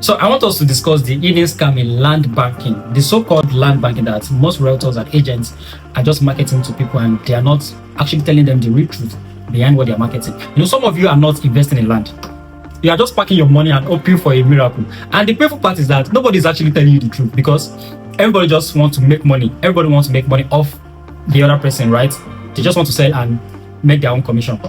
So I want us to discuss the hidden scam in land banking, the so-called land banking that most realtors and agents are just marketing to people and they are not actually telling them the real truth behind what they are marketing. Some of you are not investing in land. You are just packing your money and hoping for a miracle. And the painful part is that nobody is actually telling you the truth because everybody just wants to make money. Everybody wants to make money off the other person, right? They just want to sell and make their own commission.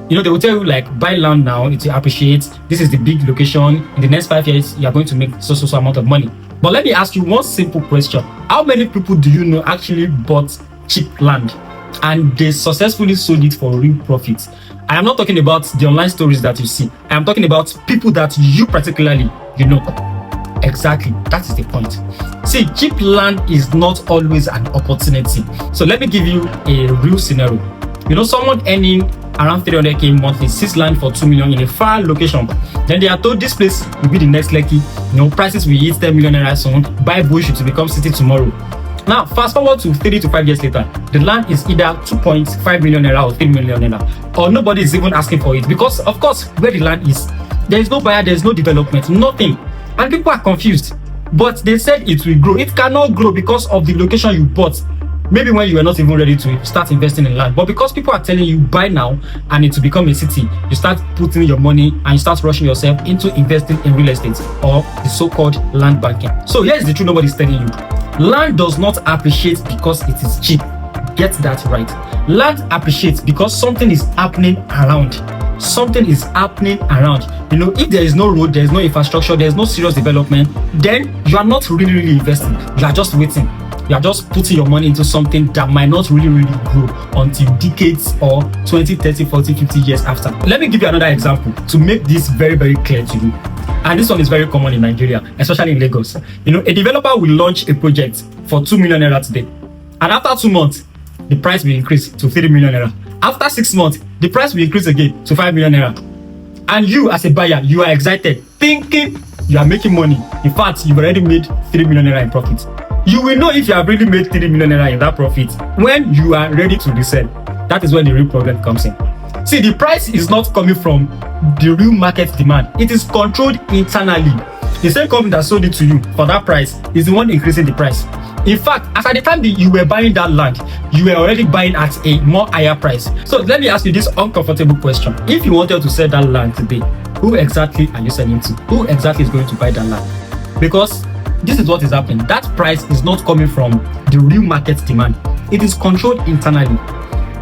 They will tell you like, buy land now, it will appreciate. This is the big location. In the next 5 years, you are going to make so amount of money. But let me ask you one simple question. How many people do you know actually bought cheap land and they successfully sold it for real profits? I am not talking about the online stories that you see. I am talking about people that you particularly, Exactly, that is the point. See, cheap land is not always an opportunity. So let me give you a real scenario. Someone earning around 300k monthly sees land for 2 million in a far location. Then they are told this place will be the next Lekki. Prices will hit 10 million naira soon. Buy bush to become city tomorrow. Now, fast forward to 3 to 5 years later, the land is either 2.5 million naira or 3 million naira, or nobody is even asking for it because, of course, where the land is, there is no buyer, there is no development, nothing, and people are confused. But they said it will grow. It cannot grow because of the location you bought. Maybe when you were not even ready to start investing in land, but because people are telling you buy now and it will become a city, you start putting your money and you start rushing yourself into investing in real estate or the so-called land banking. So here's the truth nobody's telling you. Land does not appreciate because it is cheap. Get that right. Land appreciates because something is happening around. Something is happening around. If there is no road, there is no infrastructure, there is no serious development, then you are not really investing. You are just waiting. You are just putting your money into something that might not really grow until decades or 20, 30, 40, 50 years after. Let me give you another example to make this very, very clear to you. And this one is very common in Nigeria, especially in Lagos. A developer will launch a project for 2 million naira today. And after 2 months, the price will increase to 3 million naira. After 6 months, the price will increase again to 5 million naira. And you as a buyer, you are excited, thinking you are making money. In fact, you've already made 3 million naira in profit. You will know if you have really made 3 million naira in that profit when you are ready to resell. That is when the real problem comes in. See, the price is not coming from the real market demand. It is controlled internally. The same company that sold it to you for that price is the one increasing the price. In fact, as at the time that you were buying that land, you were already buying at a more higher price. So let me ask you this uncomfortable question. If you wanted to sell that land today, who exactly are you selling to? Who exactly is going to buy that land? Because this is what is happening. That price is not coming from the real market demand. It is controlled internally.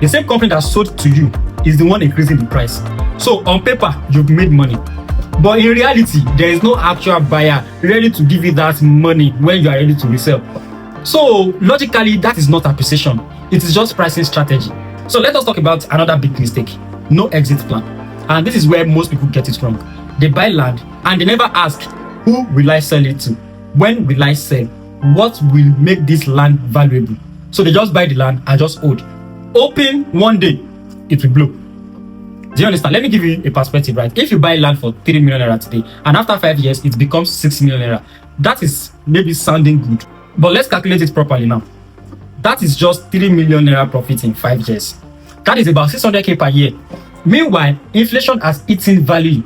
The same company that sold to you is the one increasing the price. So on paper, you've made money. But in reality, there is no actual buyer ready to give you that money when you are ready to resell. So logically, that is not appreciation. It is just pricing strategy. So let us talk about another big mistake. No exit plan. And this is where most people get it wrong. They buy land and they never ask, who will I sell it to? When will I sell? What will make this land valuable? So they just buy the land and just hold. Hoping one day it will blow. Do you understand? Let me give you a perspective, right? If you buy land for 3 million naira today and after 5 years it becomes 6 million naira, that is maybe sounding good. But let's calculate it properly now. That is just 3 million naira profit in 5 years. That is about 600k per year. Meanwhile, inflation has eaten value.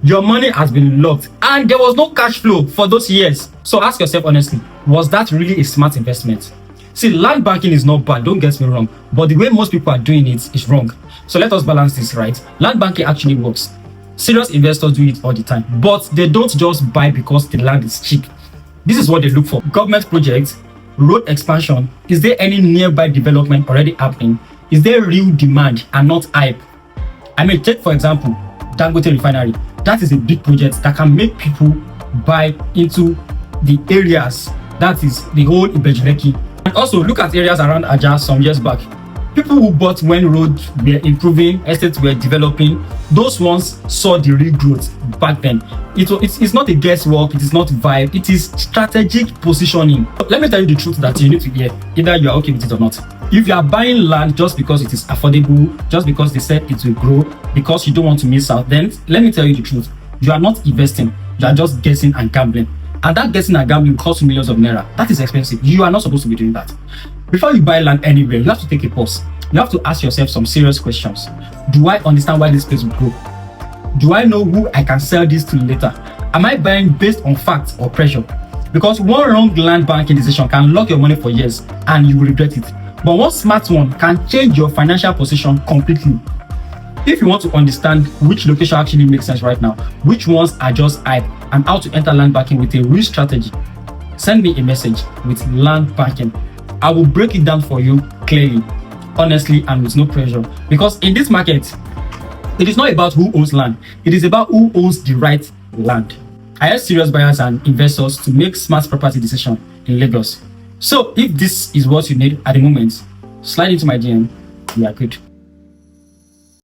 Your money has been locked and there was no cash flow for those years. So ask yourself honestly, was that really a smart investment? See, land banking is not bad, don't get me wrong, but the way most people are doing it is wrong. So let us balance this, right? Land banking actually works. Serious investors do it all the time, but they don't just buy because the land is cheap. This is what they look for. Government projects, road expansion. Is there any nearby development already happening? Is there real demand and not hype? Take for example, Dangote refinery. That is a big project that can make people buy into the areas. That is the whole Ibejuleki. And also look at areas around Aja some years back. People who bought when roads were improving, estates were developing, those ones saw the real growth back then. It's not a guesswork, it is not vibe, it is strategic positioning. Let me tell you the truth that you need to hear, either you are okay with it or not. If you are buying land just because it is affordable, just because they said it will grow, because you don't want to miss out, then let me tell you the truth. You are not investing, you are just guessing and gambling. And that guessing and gambling costs millions of naira. That is expensive. You are not supposed to be doing that. Before you buy land anywhere, you have to take a pause. You have to ask yourself some serious questions. Do I understand why this place will grow? Do I know who I can sell this to later? Am I buying based on facts or pressure? Because one wrong land banking decision can lock your money for years and you will regret it. But one smart one can change your financial position completely. If you want to understand which location actually makes sense right now, which ones are just hype, and how to enter land banking with a real strategy, send me a message with land banking. I will break it down for you clearly, honestly, and with no pressure. Because in this market, it is not about who owns land, it is about who owns the right land. I help serious buyers and investors to make smart property decisions in Lagos. So if this is what you need at the moment, slide into my DM. We are good.